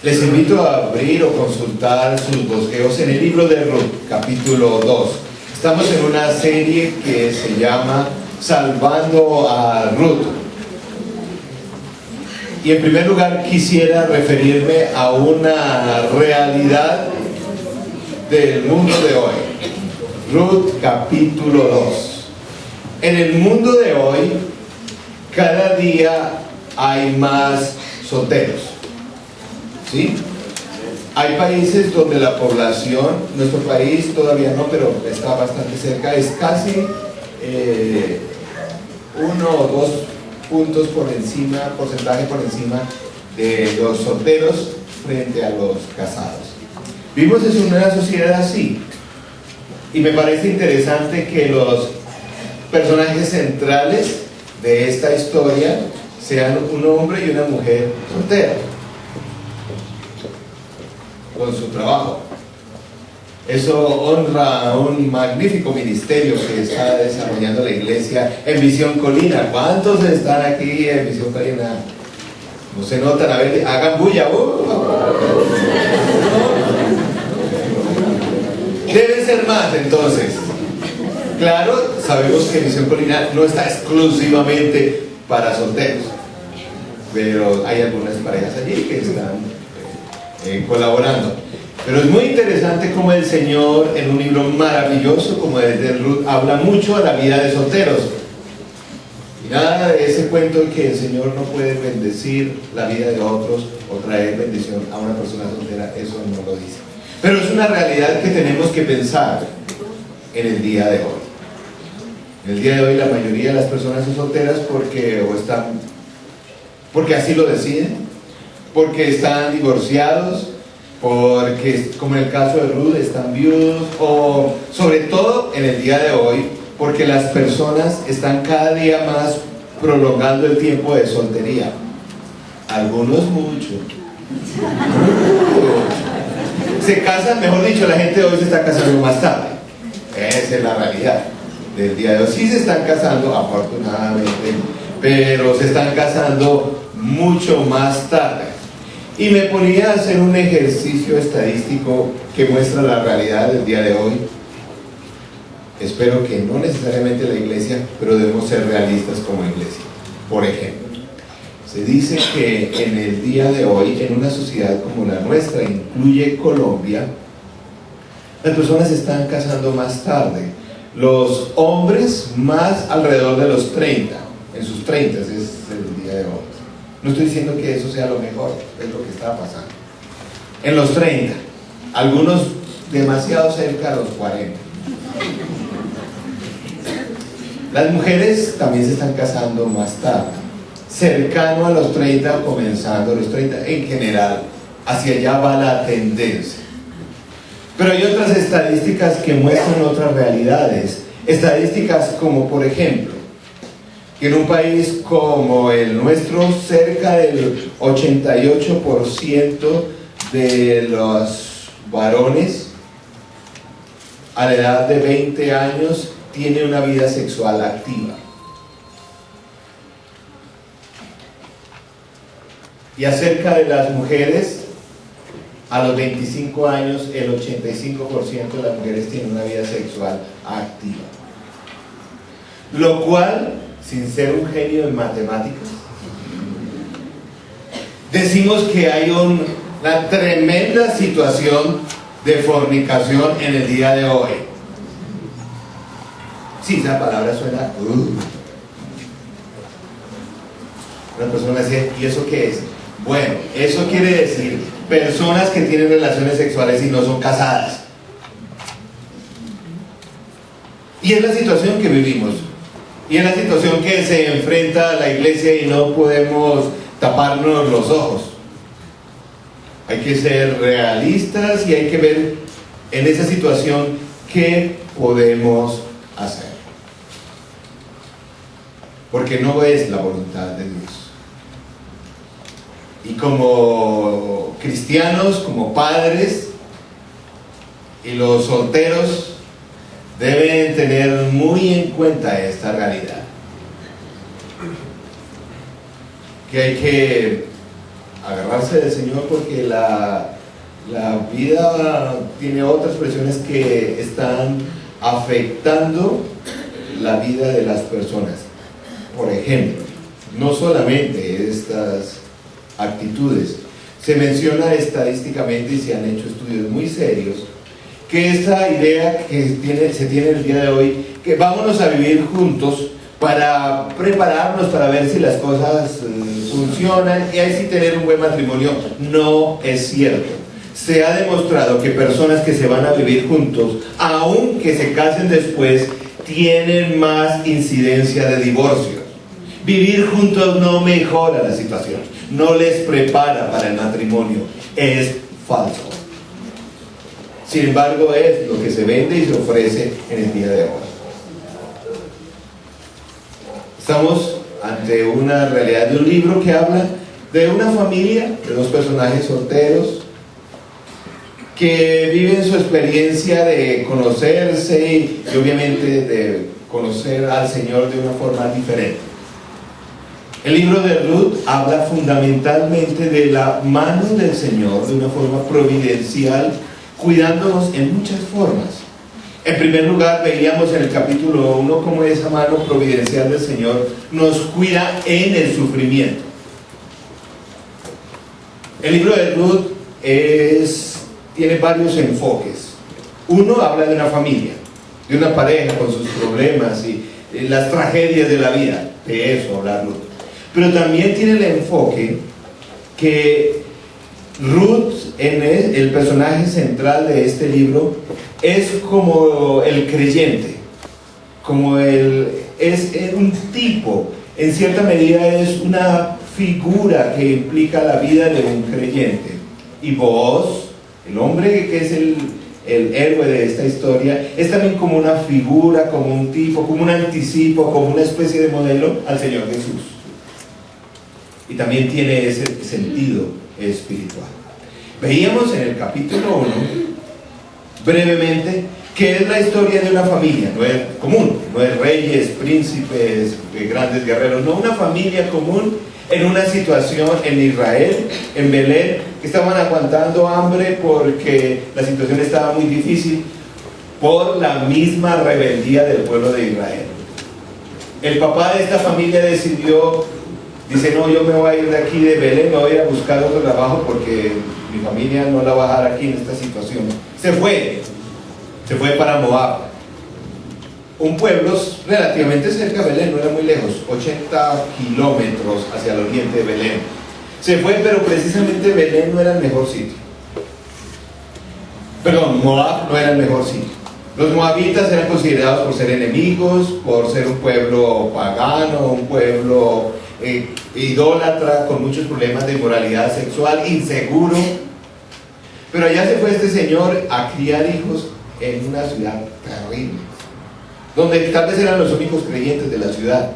Les invito a abrir o consultar sus bosquejos en el libro de Ruth, capítulo 2. Estamos en una serie que se llama Salvando a Ruth. Y en primer lugar quisiera referirme a una realidad del mundo de hoy. Ruth, capítulo 2. En el mundo de hoy, cada día hay más solteros. ¿Sí? Hay países donde la población, nuestro país todavía no, pero está bastante cerca, es casi 1 o 2 puntos por encima, porcentaje por encima de los solteros frente a los casados. Vivimos en una sociedad así, y me parece interesante que los personajes centrales de esta historia sean un hombre y una mujer soltera, con su trabajo. Eso honra a un magnífico ministerio que está desarrollando la iglesia en Visión Colina. ¿Cuántos están aquí en Visión Colina? No se notan, a ver, hagan bulla. Deben ser más entonces. Claro, sabemos que Visión Colina no está exclusivamente para solteros, pero hay algunas parejas allí que están colaborando. Pero es muy interesante cómo el Señor, en un libro maravilloso como el de Ruth, habla mucho a la vida de solteros. Y nada de ese cuento de que el Señor no puede bendecir la vida de otros o traer bendición a una persona soltera, eso no lo dice. Pero es una realidad que tenemos que pensar en el día de hoy. En el día de hoy la mayoría de las personas son solteras porque así lo deciden, porque están divorciados, porque, como en el caso de Ruth, están viudos, o sobre todo en el día de hoy, porque las personas están cada día más prolongando el tiempo de soltería. Algunos mucho. Se casan, mejor dicho, la gente de hoy se está casando más tarde. Esa es la realidad del día de hoy. Sí se están casando, afortunadamente, pero se están casando mucho más tarde. Y me ponía a hacer un ejercicio estadístico que muestra la realidad del día de hoy. Espero que no necesariamente la iglesia, pero debemos ser realistas como iglesia. Por ejemplo, se dice que en el día de hoy, en una sociedad como la nuestra, incluye Colombia, las personas se están casando más tarde. Los hombres más alrededor de los 30, en sus 30 es el día de hoy. No estoy diciendo que eso sea lo mejor, es lo que está pasando. En los 30, algunos demasiado cerca a los 40. Las mujeres también se están casando más tarde, cercano a los 30 o comenzando a los 30 en general. Hacia allá va la tendencia. Pero hay otras estadísticas que muestran otras realidades. Estadísticas como, por ejemplo, que en un país como el nuestro, cerca del 88% de los varones a la edad de 20 años tiene una vida sexual activa. Y acerca de las mujeres, a los 25 años, el 85% de las mujeres tienen una vida sexual activa. Lo cual, sin ser un genio en matemáticas, decimos que hay una tremenda situación de fornicación en el día de hoy. Sí, esa palabra suena... Una persona dice, ¿y eso qué es? Bueno, eso quiere decir personas que tienen relaciones sexuales y no son casadas. Y es la situación que vivimos. Y es la situación que se enfrenta a la iglesia y no podemos taparnos los ojos. Hay que ser realistas y hay que ver en esa situación qué podemos hacer. Porque no es la voluntad de Dios. Y como cristianos, como padres, y los solteros deben tener muy en cuenta esta realidad. Que hay que agarrarse del Señor, porque la vida tiene otras presiones que están afectando la vida de las personas. Por ejemplo, no solamente estas actitudes, se menciona estadísticamente y se han hecho estudios muy serios que esta idea que se tiene el día de hoy, que vámonos a vivir juntos para prepararnos para ver si las cosas funcionan y ahí sí tener un buen matrimonio, no es cierto. Se ha demostrado que personas que se van a vivir juntos, aunque se casen después, tienen más incidencia de divorcios. Vivir juntos no mejora la situación, no les prepara para el matrimonio, es falso. Sin embargo, es lo que se vende y se ofrece en el día de hoy. Estamos ante una realidad de un libro que habla de una familia, de dos personajes solteros, que viven su experiencia de conocerse y obviamente de conocer al Señor de una forma diferente. El libro de Ruth habla fundamentalmente de la mano del Señor de una forma providencial, cuidándonos en muchas formas. En primer lugar, veíamos en el capítulo 1 cómo esa mano providencial del Señor nos cuida en el sufrimiento. El libro de Ruth tiene varios enfoques. Uno habla de una familia, de una pareja con sus problemas y las tragedias de la vida. De eso habla Ruth. Pero también tiene el enfoque que Ruth, el personaje central de este libro, es como el creyente, es un tipo, en cierta medida es una figura que implica la vida de un creyente. Y vos, el hombre que es el héroe de esta historia, es también como una figura, como un tipo, como un anticipo, como una especie de modelo al Señor Jesús. Y también tiene ese sentido espiritual. Veíamos en el capítulo 1, brevemente, que es la historia de una familia, no es común, no es reyes, príncipes, grandes guerreros, no, una familia común en una situación en Israel, en Belén, que estaban aguantando hambre porque la situación estaba muy difícil por la misma rebeldía del pueblo de Israel. El papá de esta familia dice, no, yo me voy a ir de aquí de Belén, me voy a ir a buscar otro trabajo porque mi familia no la va a dejar aquí en esta situación. Se fue para Moab, un pueblo relativamente cerca de Belén, no era muy lejos, 80 kilómetros hacia el oriente de Belén. Se fue, pero precisamente Belén no era el mejor sitio. Perdón, Moab no era el mejor sitio. Los moabitas eran considerados por ser enemigos, por ser un pueblo pagano, un pueblo idólatra, con muchos problemas de inmoralidad sexual, inseguro. Pero allá se fue este señor a criar hijos en una ciudad terrible, donde tal vez eran los únicos creyentes de la ciudad.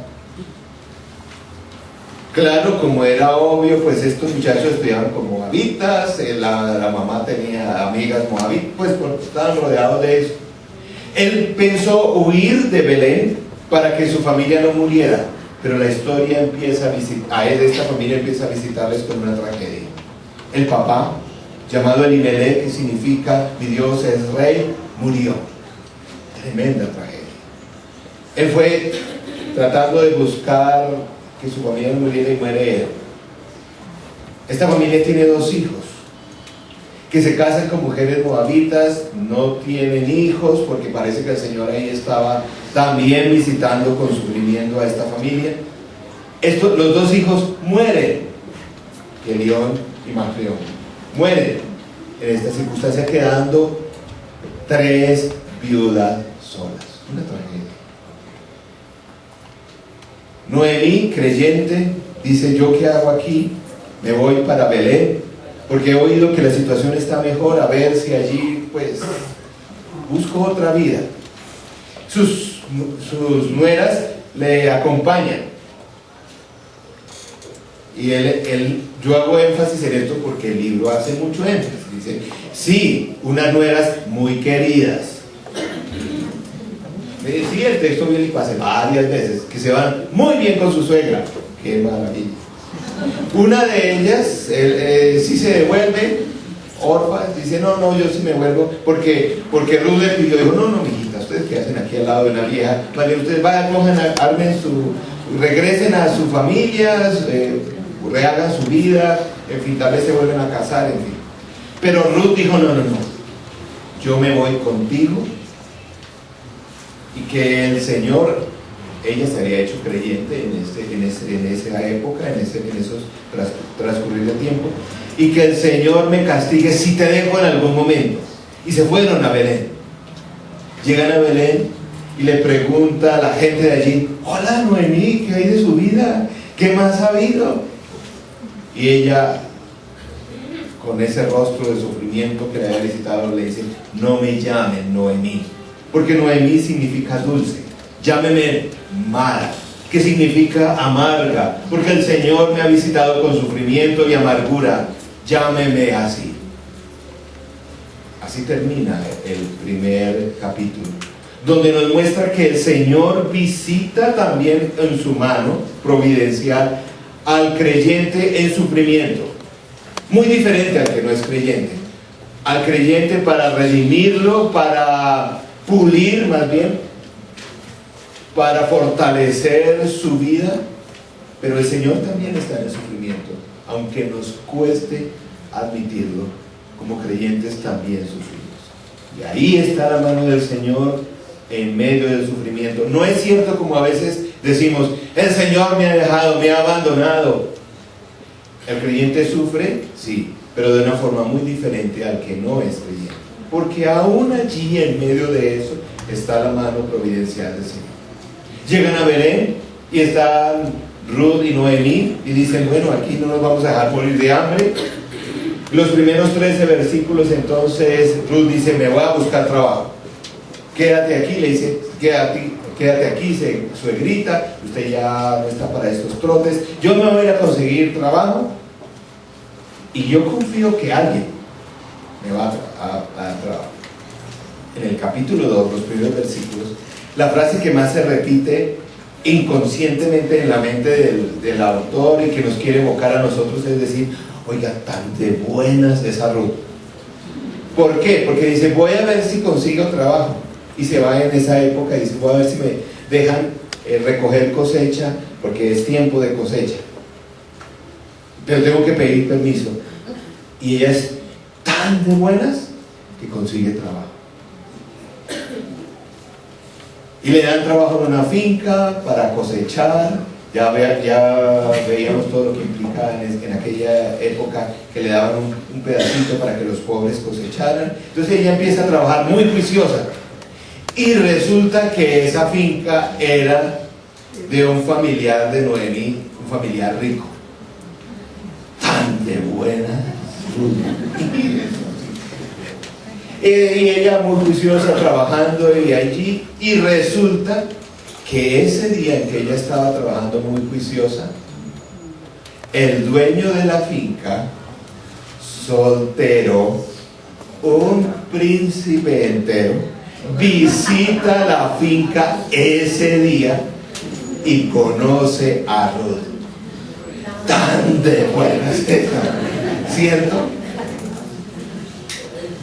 Claro, como era obvio, pues estos muchachos estudiaban con moabitas, la mamá tenía amigas moabitas, pues estaban rodeados de eso. Él pensó huir de Belén para que su familia no muriera, pero la historia empieza esta familia empieza a visitarles con una tragedia. El papá, llamado Elimelech, que significa mi Dios es rey, murió. Tremenda tragedia. Él fue tratando de buscar que su familia no muriera y muere él. Esta familia tiene dos hijos que se casan con mujeres moabitas, no tienen hijos porque parece que el Señor ahí estaba también visitando con sufrimiento a esta familia. Los dos hijos mueren, Elión y Macleón, mueren en esta circunstancia, quedando 3 viudas solas. Una tragedia. Noemí, creyente, dice, ¿yo qué hago aquí? Me voy para Belén, porque he oído que la situación está mejor, a ver si allí, pues, busco otra vida. Sus nueras le acompañan. Y yo hago énfasis en esto porque el libro hace mucho énfasis. Dice, sí, unas nueras muy queridas. Sí, el texto bíblico hace varias veces que se van muy bien con su suegra. ¡Qué maravilla! Una de ellas, sí se devuelve, orfa, dice, no, yo sí me vuelvo, porque Ruth le pidió, dijo, no, mijita, ustedes que hacen aquí al lado de una vieja, vale, ustedes vayan, cojan, armen regresen a sus familias, rehagan su vida, en fin, tal vez se vuelven a casar, en fin. Pero Ruth dijo, no, yo me voy contigo, y que el Señor, ella se había hecho creyente en esa época, en esos transcurrir de tiempo, y que el Señor me castigue si te dejo en algún momento. Y se fueron a Belén. Llegan a Belén y le pregunta a la gente de allí, hola Noemí, ¿qué hay de su vida? ¿Qué más ha habido? Y ella, con ese rostro de sufrimiento que le había visitado, le dice, no me llamen Noemí, porque Noemí significa dulce, llámeme Mara, que significa amarga, porque el Señor me ha visitado con sufrimiento y amargura, llámeme así. Así termina el primer capítulo, donde nos muestra que el Señor visita también en su mano providencial al creyente en sufrimiento, muy diferente al que no es creyente. Al creyente para redimirlo, para pulir más bien, para fortalecer su vida, pero el Señor también está en el sufrimiento, aunque nos cueste admitirlo, como creyentes también sufrimos. Y ahí está la mano del Señor en medio del sufrimiento. No es cierto como a veces decimos, el Señor me ha dejado, me ha abandonado. El creyente sufre, sí, pero de una forma muy diferente al que no es creyente, porque aún allí en medio de eso está la mano providencial del Señor. Llegan a Belén y están Ruth y Noemí y dicen, bueno, aquí no nos vamos a dejar morir de hambre. Los primeros 13 versículos, entonces Ruth dice, me voy a buscar trabajo, quédate aquí, le dice, quédate aquí, suegrita, usted ya no está para estos trotes, yo me voy a ir a conseguir trabajo y yo confío que alguien me va a dar trabajo. En el capítulo 2, los primeros versículos, la frase que más se repite inconscientemente en la mente del autor y que nos quiere evocar a nosotros es decir, oiga, tan de buenas esa Ruth. ¿Por qué? Porque dice, voy a ver si consigo trabajo. Y se va en esa época y dice, voy a ver si me dejan recoger cosecha, porque es tiempo de cosecha. Pero tengo que pedir permiso. Y ella es tan de buenas que consigue trabajo. Y le dan trabajo en una finca para cosechar. Ya veíamos todo lo que implicaba en aquella época, que le daban un pedacito para que los pobres cosecharan. Entonces ella empieza a trabajar muy juiciosa. Y resulta que esa finca era de un familiar de Noemí, un familiar rico. Tan de buena. Y ella muy juiciosa trabajando y allí, y resulta que ese día en que ella estaba trabajando muy juiciosa, el dueño de la finca, soltero, un príncipe entero, visita la finca ese día y conoce a Ruth. Tan de buenas, ¿cierto?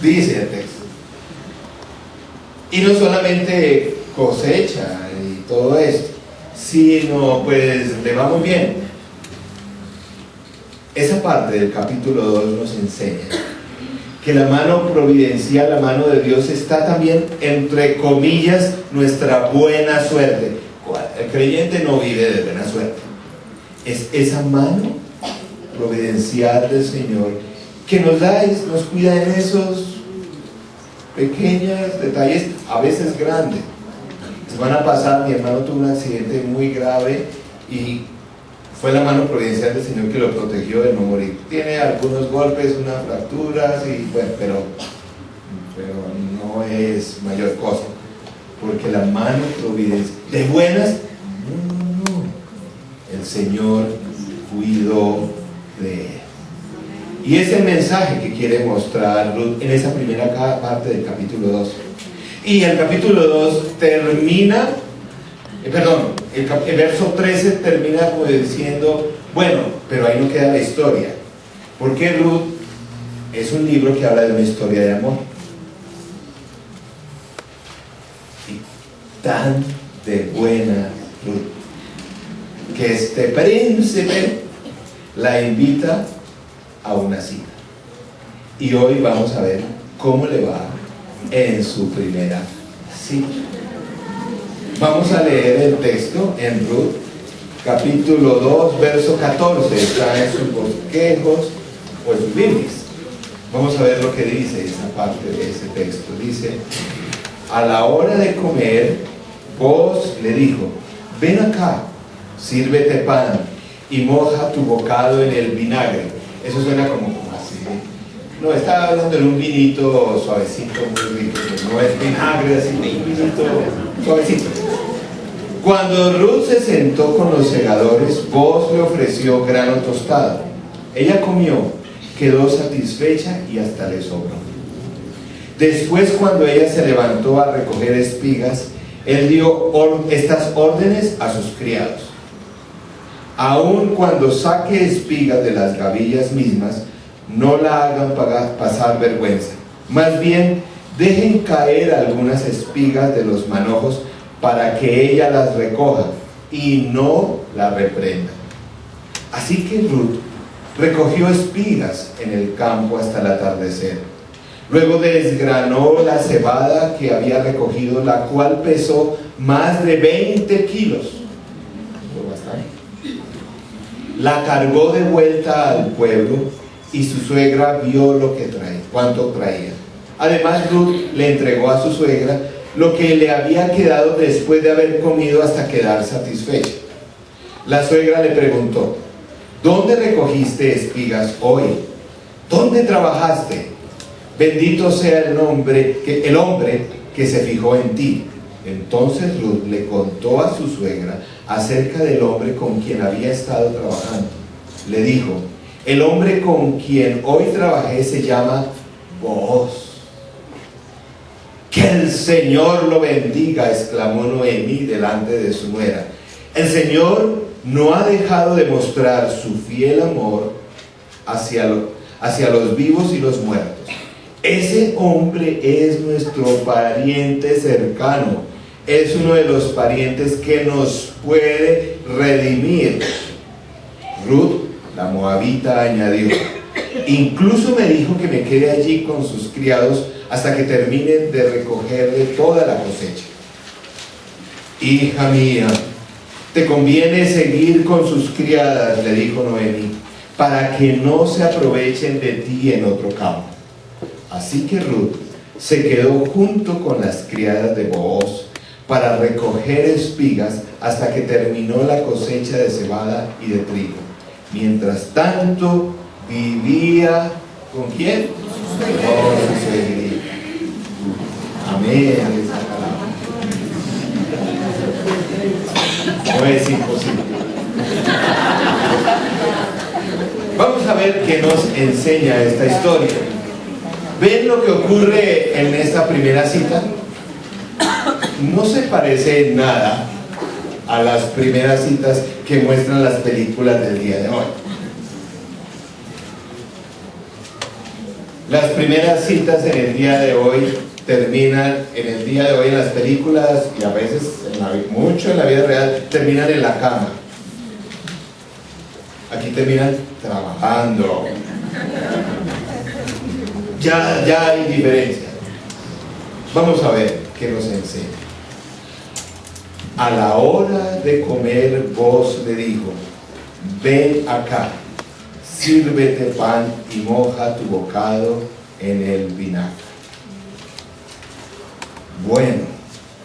Dice el texto. Y no solamente cosecha y todo esto, sino pues le va muy bien. Esa parte del capítulo 2 nos enseña que la mano providencial, la mano de Dios está también, entre comillas, nuestra buena suerte. El creyente no vive de buena suerte. Es esa mano providencial del Señor que nos da, nos cuida en esos pequeños detalles, a veces grandes. La semana pasada mi hermano tuvo un accidente muy grave y fue la mano providencial del Señor que lo protegió de no morir. Tiene algunos golpes, unas fracturas, y bueno, pero no es mayor cosa, porque la mano providencial de buenas, no. El Señor cuidó de él. Y es el mensaje que quiere mostrar Ruth en esa primera parte del capítulo 2. Y el capítulo 2 termina, el verso 13 termina como diciendo, Bueno, pero ahí no queda la historia, porque Ruth es un libro que habla de una historia de amor. Y tan de buena Ruth, que este príncipe la invita a una cita. Y hoy vamos a ver cómo le va en su primera cita. Vamos a leer el texto en Ruth, capítulo 2, verso 14. Está en sus bosquejos o en sus Biblias. Vamos a ver lo que dice esa parte de ese texto. Dice: a la hora de comer, Booz le dijo: ven acá, sírvete pan y moja tu bocado en el vinagre. Eso suena como así. No, estaba hablando de un vinito suavecito, muy rico. No es vinagre, así, un vinito suavecito. Cuando Ruth se sentó con los segadores, Booz le ofreció grano tostado. Ella comió, quedó satisfecha y hasta le sobró. Después, cuando ella se levantó a recoger espigas, él dio estas órdenes a sus criados: aun cuando saque espigas de las gavillas mismas, no la hagan pasar vergüenza. Más bien, dejen caer algunas espigas de los manojos para que ella las recoja y no la reprenda. Así que Ruth recogió espigas en el campo hasta el atardecer. Luego desgranó la cebada que había recogido, la cual pesó más de 20 kilos. La cargó de vuelta al pueblo y su suegra vio lo que cuánto traía. Además, Ruth le entregó a su suegra lo que le había quedado después de haber comido hasta quedar satisfecha. La suegra le preguntó: ¿dónde recogiste espigas hoy? ¿Dónde trabajaste? Bendito sea el hombre que se fijó en ti. Entonces Ruth le contó a su suegra acerca del hombre con quien había estado trabajando. Le dijo: el hombre con quien hoy trabajé se llama Booz. Que el Señor lo bendiga, exclamó Noemí delante de su nuera. El Señor no ha dejado de mostrar su fiel amor hacia los vivos y los muertos. Ese hombre es nuestro pariente cercano, es uno de los parientes que nos puede redimir. Ruth, la moabita, añadió: incluso me dijo que me quede allí con sus criados hasta que terminen de recogerle toda la cosecha. Hija mía, te conviene seguir con sus criadas, le dijo Noemí, para que no se aprovechen de ti en otro campo. Así que Ruth se quedó junto con las criadas de Booz para recoger espigas hasta que terminó la cosecha de cebada y de trigo. Mientras tanto, vivía ¿con quién? Con su suegrita. Amén. No es imposible. Vamos a ver qué nos enseña esta historia. ¿Ven lo que ocurre en esta primera cita? No se parece en nada a las primeras citas que muestran las películas del día de hoy. Las primeras citas en el día de hoy terminan en las películas, y a veces mucho en la vida real, terminan en la cama. Aquí terminan trabajando. Ya hay diferencia. Vamos a ver qué nos enseña. A la hora de comer, Booz le dijo: ven acá, sírvete pan y moja tu bocado en el vinagre. Bueno,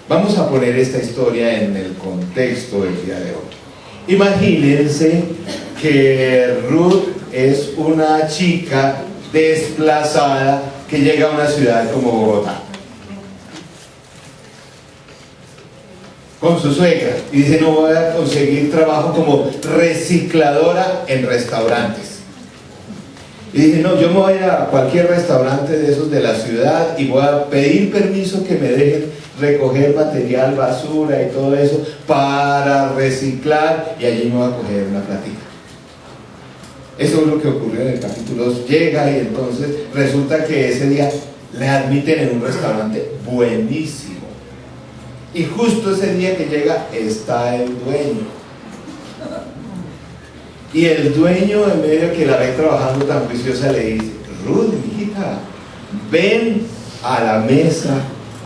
vamos a poner esta historia en el contexto del día de hoy. Imagínense que Ruth es una chica desplazada que llega a una ciudad como Bogotá con su suegra y dice: no voy a conseguir trabajo como recicladora en restaurantes. Y dije: no, yo me voy a ir a cualquier restaurante de esos de la ciudad y voy a pedir permiso que me dejen recoger material, basura y todo eso para reciclar, y allí me voy a coger una platita. Eso es lo que ocurrió en el capítulo 2. Llega y entonces resulta que ese día le admiten en un restaurante buenísimo. Y justo ese día que llega está el dueño. Y el dueño, en medio que la ve trabajando tan juiciosa, le dice: Ruth, hijita, ven a la mesa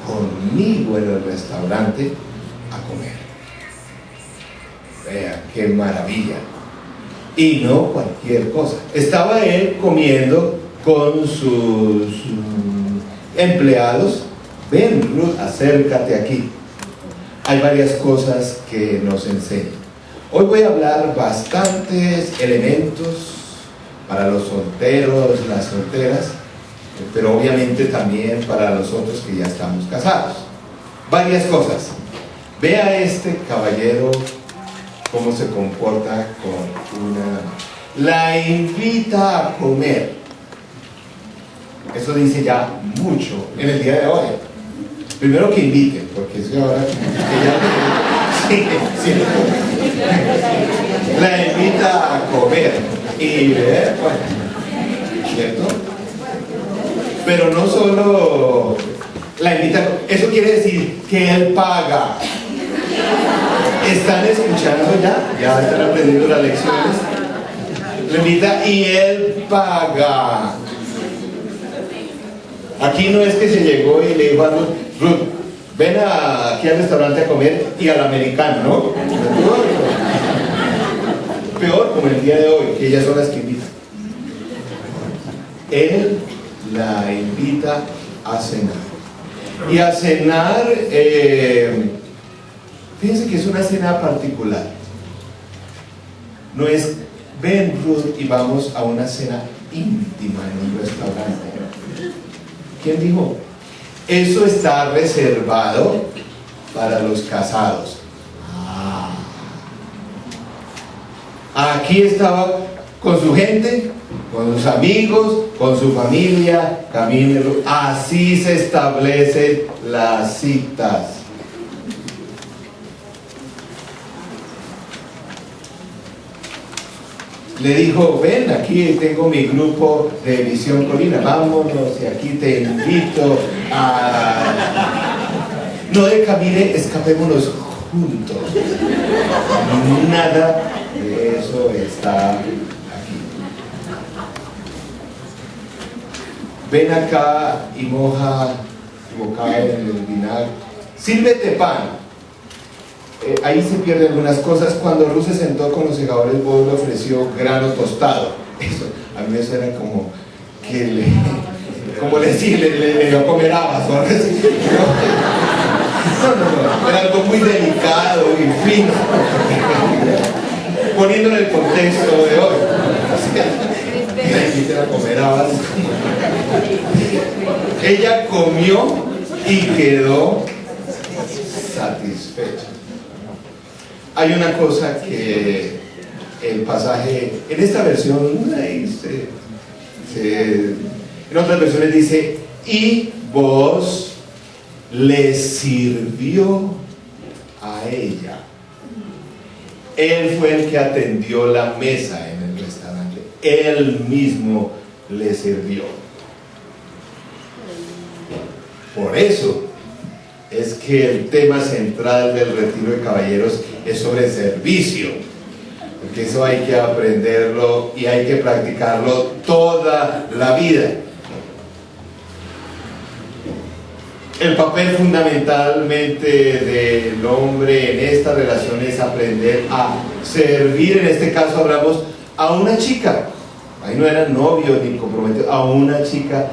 conmigo en el restaurante a comer. Vea, qué maravilla. Y no cualquier cosa. Estaba él comiendo con sus empleados. Ven, Ruth, acércate aquí. Hay varias cosas que nos enseñan. Hoy voy a hablar bastantes elementos para los solteros, las solteras, pero obviamente también para los otros que ya estamos casados. Varias cosas. Vea este caballero cómo se comporta con una... La invita a comer. Eso dice ya mucho en el día de hoy. Primero que inviten, porque es que ahora que ya... sí. La invita a comer. Y ver, bueno, ¿cierto? Pero no solo la invita, eso quiere decir que él paga. ¿Están escuchando ya? Ya están aprendiendo las lecciones. Lo invita y él paga. Aquí no es que se llegó y le dijo a Ruth, ven aquí al restaurante a comer y al americano, ¿no? Peor como el día de hoy, que ellas son las que invitan. Él la invita a cenar. Y a cenar, fíjense que es una cena particular. No es, ven Ruth y vamos a una cena íntima en un restaurante. ¿Quién dijo? Eso está reservado para los casados. Aquí estaba con su gente, con sus amigos, con su familia, camine. Así se establecen las citas. Le dijo, ven, aquí tengo mi grupo de Visión Colina, vámonos y aquí te invito a... No de camine, escapémonos juntos. Nada de eso está aquí. Ven acá y moja tu boca en el vinagre. Sírvete pan. Ahí se pierden algunas cosas. Cuando Ruth se sentó con los segadores, Boaz le ofreció grano tostado. Eso, a mí eso era como que le dio a comer habas o algo así. No, era algo muy delicado y fino, poniéndolo en el contexto de hoy. La invité a comer habas. Ella comió y quedó satisfecha. Hay una cosa que el pasaje, en esta versión, en otras versiones dice, y Boaz le sirvió a ella. Él fue el que atendió la mesa en el restaurante. Él mismo le sirvió. Por eso es que el tema central del retiro de caballeros es sobre servicio, porque eso hay que aprenderlo y hay que practicarlo toda la vida. El papel fundamentalmente del hombre en esta relación es aprender a servir. En este caso hablamos a una chica, ahí no eran novios ni comprometidos, a una chica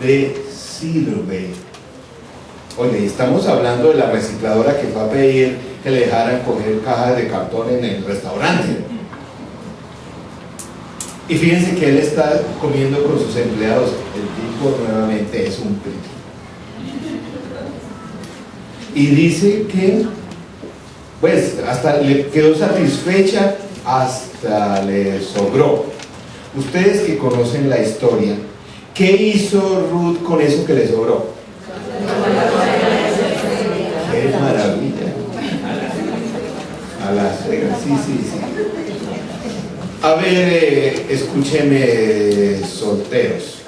de sirve. Oye, estamos hablando de la recicladora que fue a pedir que le dejaran coger cajas de cartón en el restaurante. Y fíjense que él está comiendo con sus empleados. El tipo nuevamente es un príncipe. Y dice que, pues, hasta le quedó satisfecha, hasta le sobró. Ustedes que conocen la historia, ¿qué hizo Ruth con eso que le sobró? ¡Qué maravilla! A la suegra, sí. A ver, escúcheme, solteros.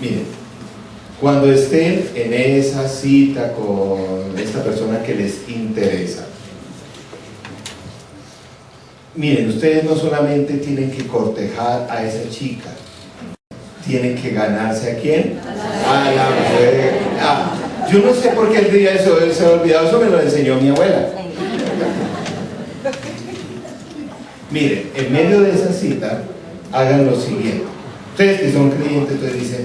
Miren, cuando estén en esa cita con esta persona que les interesa, miren, ustedes no solamente tienen que cortejar a esa chica, tienen que ganarse ¿a quién? A la mujer. Yo no sé por qué el día eso se ha olvidado, eso me lo enseñó mi abuela. Miren, en medio de esa cita, hagan lo siguiente. Ustedes que son creyentes, entonces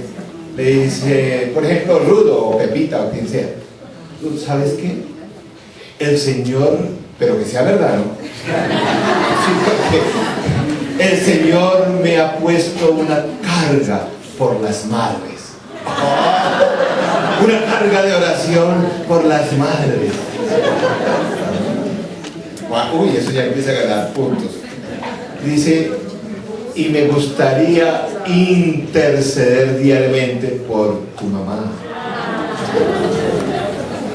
le dice, por ejemplo, Rudo o Pepita o quien sea, ¿sabes qué? El Señor, pero que sea verdad, ¿no? Sí, porque el Señor me ha puesto una carga por las madres. Una carga de oración por las madres. Uy, eso ya empieza a ganar puntos. Dice, y me gustaría interceder diariamente por tu mamá.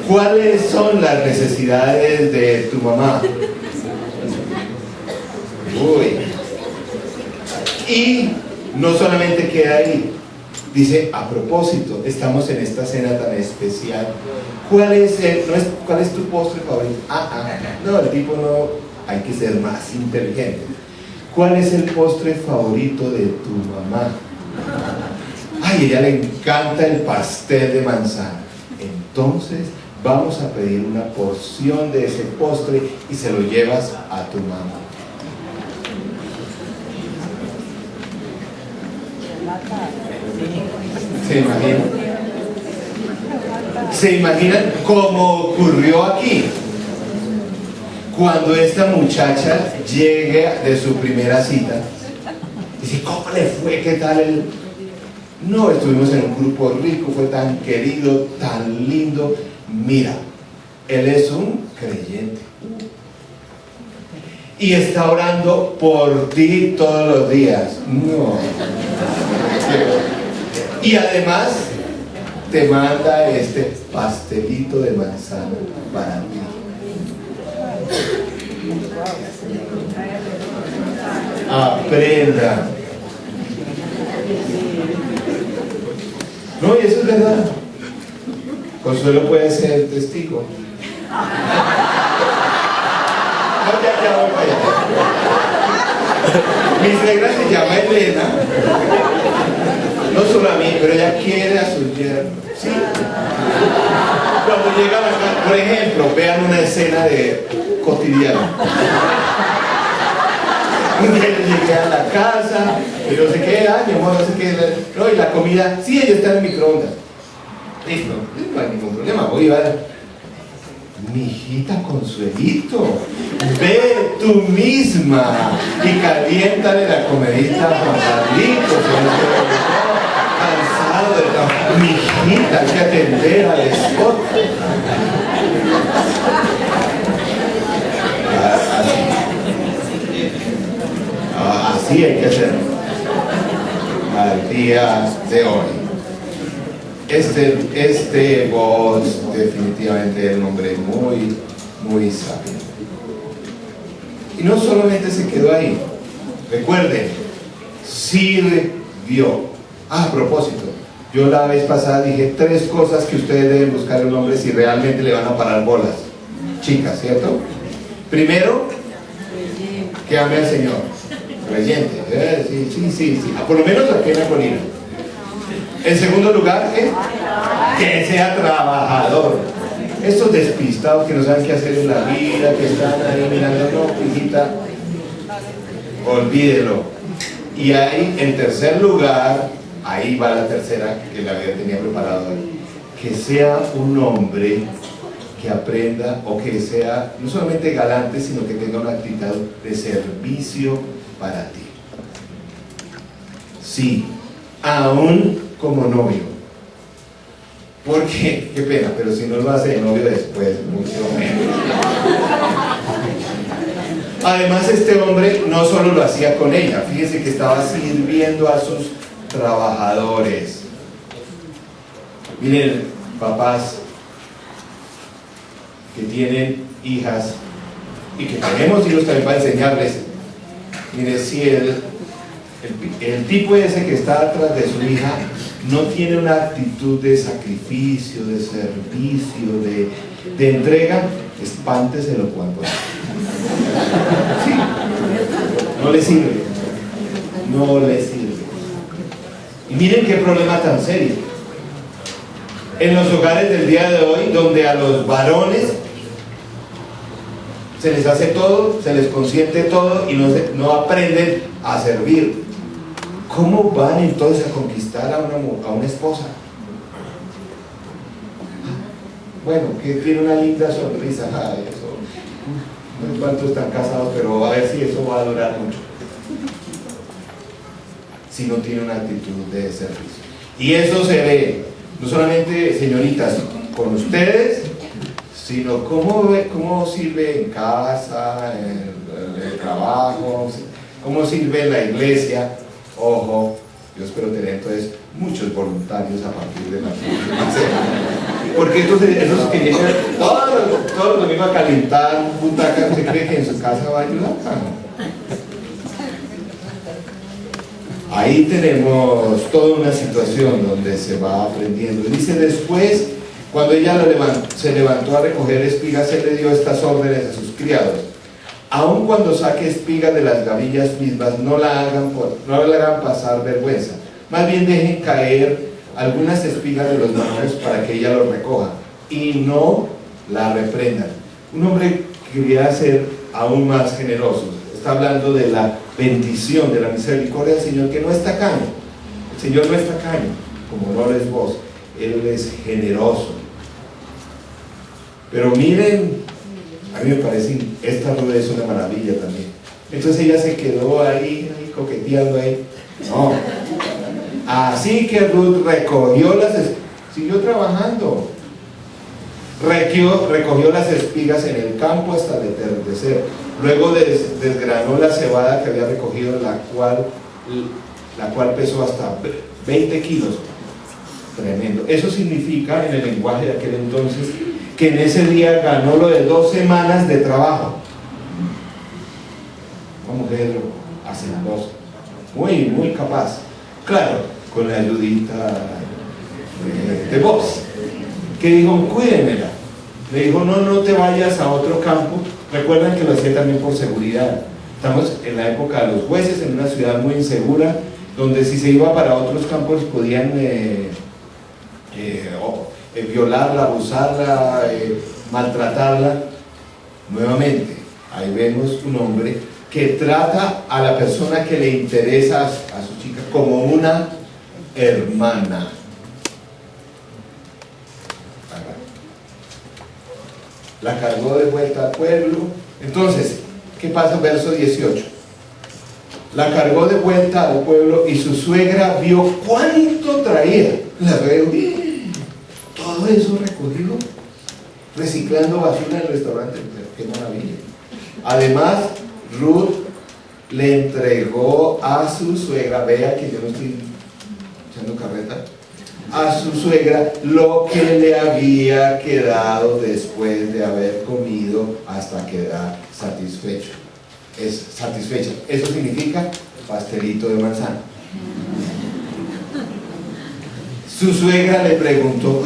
¿Cuáles son las necesidades de tu mamá? Uy. Y no solamente queda ahí. Dice, a propósito, estamos en esta cena tan especial. ¿Cuál es tu postre favorito? No, el tipo no, hay que ser más inteligente. ¿Cuál es el postre favorito de tu mamá? Ay, a ella le encanta el pastel de manzana. Entonces, vamos a pedir una porción de ese postre y se lo llevas a tu mamá. ¿Se imaginan? ¿Se imaginan cómo ocurrió aquí? Cuando esta muchacha llega de su primera cita, dice, ¿cómo le fue? ¿Qué tal el...? No, estuvimos en un grupo rico, fue tan querido, tan lindo. Mira, él es un creyente y está orando por ti todos los días. No. Y además te manda este pastelito de manzana para ti. Aprenda. No, y eso es verdad. Consuelo puede ser testigo. No, ya voy para allá. Mi suegra se llama Elena. No solo a mí, pero ella quiere a sus yernos. ¿Sí? Cuando llegan acá, por ejemplo, vean una escena de cotidiana. Un día yo llegué a la casa, y no sé qué, mi amor, no sé qué, no, y la comida, sí, ella está en el microondas. Listo, no hay ningún problema, voy a ver. Mi hijita Consuelito, ve tú misma y caliéntale la comidita a Juan Carlitos, cansado de trabajar. Mi hijita, hay que atender al esposo. Así hay que hacerlo al día de hoy. Este voz definitivamente es un hombre muy, muy sabio. Y no solamente se quedó ahí. Recuerden, sirvió. A propósito, yo la vez pasada dije 3 cosas que ustedes deben buscar en un hombre si realmente le van a parar bolas. Chicas, ¿cierto? Primero, que ame al Señor. Creyente. Sí. Por lo menos aquí en la colina. En segundo lugar, que sea trabajador. Estos despistados que no saben qué hacer en la vida, que están ahí mirando, no, hijita, olvídelo. Y ahí, en tercer lugar, ahí va la tercera que la vida tenía preparado, que sea un hombre que aprenda, o que sea no solamente galante, sino que tenga una actitud de servicio para ti. Sí, aún como novio. Porque, qué pena, pero si no lo hace de novio después, mucho menos. Además, este hombre no solo lo hacía con ella, fíjese que estaba sirviendo a sus trabajadores. Miren, papás que tienen hijas y que tenemos hijos también para enseñarles. Mire, si el tipo ese que está atrás de su hija no tiene una actitud de sacrificio, de servicio, de entrega, espánteselo cuanto antes. Sí. No le sirve. No le sirve. Y miren qué problema tan serio. En los hogares del día de hoy, donde a los varones se les hace todo, se les consiente todo y no aprenden a servir. ¿Cómo van entonces a conquistar a una esposa? Bueno, que tiene una linda sonrisa, eso. No sé cuántos están casados, pero a ver si eso va a durar mucho. Si no tiene una actitud de servicio. Y eso se ve, no solamente, señoritas, con ustedes, sino cómo sirve en casa, en el trabajo, cómo sirve en la iglesia. Ojo, yo espero tener entonces muchos voluntarios a partir de la próxima semana. Porque esos que llegan todos los domingos a calentar butacas, ¿usted cree que en su casa va a ayudar? No. Ahí tenemos toda una situación donde se va aprendiendo. Dice después, cuando ella se levantó a recoger espigas, él le dio estas órdenes a sus criados. Aun cuando saque espigas de las gavillas mismas, no la hagan pasar vergüenza. Más bien dejen caer algunas espigas de los manos para que ella los recoja. Y no la reprendan. Un hombre quería ser aún más generoso. Está hablando de la bendición, de la misericordia del Señor, que no es tacaño. El Señor no es tacaño, como no lo es vos. Él es generoso. Pero miren, a mí me parece, esta Ruth es una maravilla también. Entonces ella se quedó ahí coqueteando ahí. No. Así que Ruth siguió trabajando. Recogió las espigas en el campo hasta el atardecer. Luego desgranó la cebada que había recogido, la cual pesó hasta 20 kilos. Tremendo. Eso significa, en el lenguaje de aquel entonces, que en ese día ganó lo de 2 semanas de trabajo. Una mujer hacendosa, muy capaz. Claro, con la ayudita de vos, que dijo, cuídenmela. Le dijo, no te vayas a otro campo. Recuerden que lo hacía también por seguridad. Estamos en la época de los jueces, en una ciudad muy insegura, donde si se iba para otros campos podían violarla, abusarla, maltratarla. Nuevamente, ahí vemos un hombre que trata a la persona que le interesa a su chica como una hermana. La cargó de vuelta al pueblo. Entonces, ¿qué pasa en verso 18? La cargó de vuelta al pueblo y su suegra vio cuánto traía. La veo, todo eso recogido, reciclando basura en el restaurante. ¡Qué maravilla! Además, Ruth le entregó a su suegra, vea que yo no estoy echando carreta, a su suegra lo que le había quedado después de haber comido hasta quedar satisfecha. Eso significa pastelito de manzana. Su suegra le preguntó,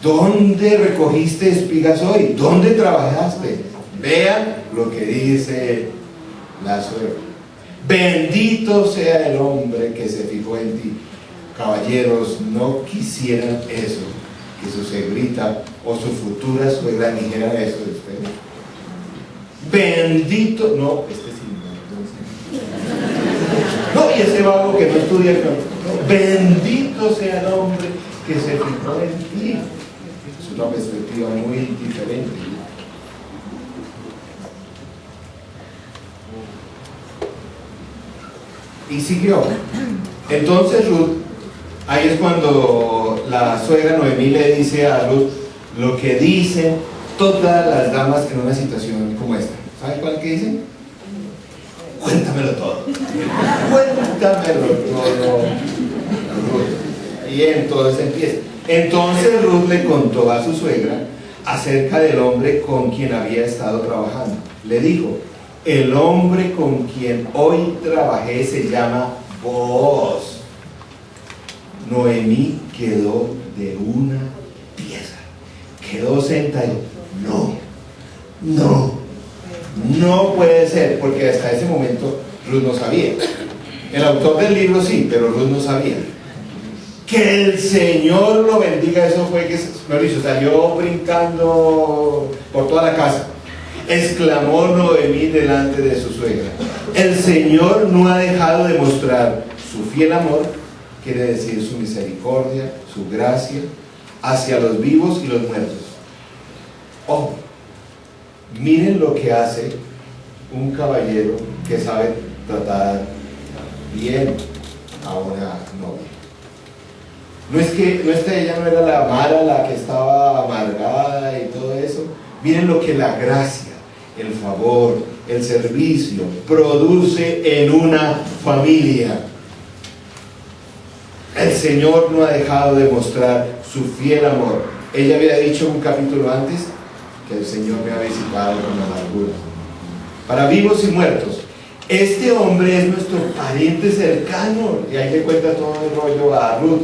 ¿dónde recogiste espigas hoy? ¿Dónde trabajaste? Vean lo que dice la suegra. Bendito sea el hombre que se fijó en ti. Caballeros, no quisieran eso, que su suegrita o su futura suegra dijeran eso después. Bendito, no, no, y ese vago que no estudia, no, bendito sea el hombre que se fijó en ti. Es una perspectiva muy diferente. Y siguió. Entonces Ruth, ahí es cuando la suegra Noemí le dice a Ruth lo que dicen todas las damas en una situación como esta. ¿Sabes cuál que dicen? Cuéntamelo todo. Cuéntamelo todo, Ruth. Y entonces empieza. Entonces Ruth le contó a su suegra acerca del hombre con quien había estado trabajando. Le dijo: el hombre con quien hoy trabajé se llama Booz. Noemí quedó de una pieza, quedó sentada. No puede ser, porque hasta ese momento Ruth no sabía. El autor del libro sí, pero Ruth no sabía. Que el Señor lo bendiga. Eso fue que Mauricio salió brincando por toda la casa. Exclamó Noemí delante de su suegra: el Señor no ha dejado de mostrar su fiel amor, quiere decir su misericordia, su gracia, hacia los vivos y los muertos. Oh, miren lo que hace un caballero que sabe tratar bien a una novia. No es que ella no era la mala, la que estaba amargada y todo eso. Miren lo que la gracia, el favor, el servicio produce en una familia. El Señor no ha dejado de mostrar su fiel amor. Ella había dicho un capítulo antes que el Señor me ha visitado con amargura. Para vivos y muertos. Este hombre es nuestro pariente cercano. Y ahí le cuenta todo el rollo a Ruth.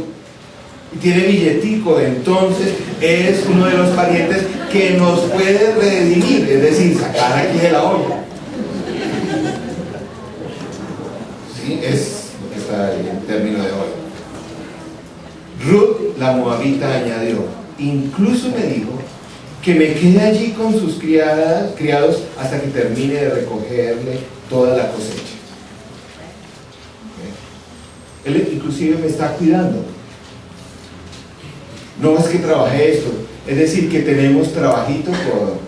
Y tiene billetico, entonces es uno de los parientes que nos puede redimir, es decir, sacar aquí de la olla. Sí, es lo que está ahí en término de hoy. Ruth, la moabita, añadió: incluso me dijo que me quede allí con sus criados hasta que termine de recogerle toda la cosecha. Él inclusive me está cuidando. No es que trabajé esto, es decir, que tenemos trabajito por...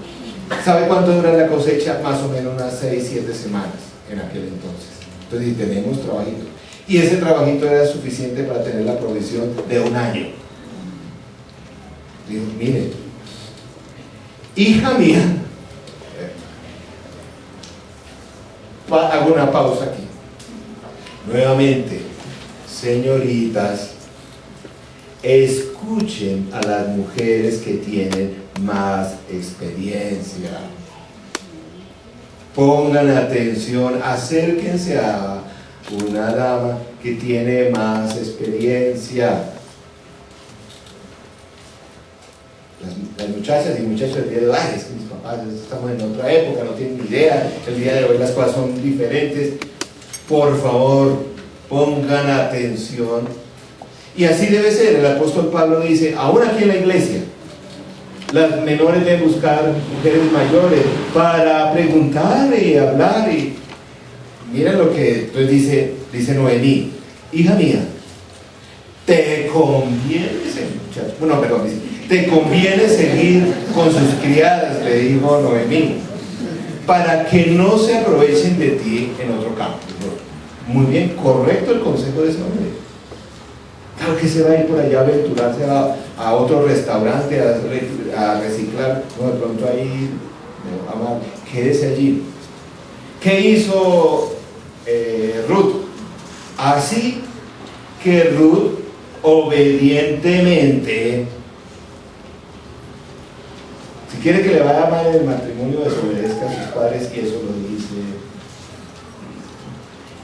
¿Sabe cuánto dura la cosecha? Más o menos unas 6, 7 semanas en aquel entonces. Entonces tenemos trabajito. Y ese trabajito era suficiente para tener la provisión de un año. Dijo: mire, hija mía, hago una pausa aquí. Nuevamente, señoritas, escuchen a las mujeres que tienen más experiencia. Pongan atención, acérquense a una dama que tiene más experiencia. Las muchachas y muchachos del día de hoy: ay, es que mis papás estamos en otra época, no tienen ni idea, el día de hoy las cosas son diferentes. Por favor, pongan atención. Y así debe ser. El apóstol Pablo dice: aún aquí en la iglesia, las menores deben buscar mujeres mayores para preguntar y hablar. Y miren lo que entonces dice Noemí: hija mía, te conviene, te conviene seguir con sus criadas, le dijo Noemí, para que no se aprovechen de ti en otro campo. Muy bien, correcto el consejo de ese hombre. Claro que se va a ir por allá a aventurarse a otro restaurante, a reciclar. No, de pronto ahí, quédese allí. ¿Qué hizo Ruth? Así que Ruth obedientemente, si quiere que le vaya mal en el matrimonio, desobedezca a sus padres, y eso lo dice.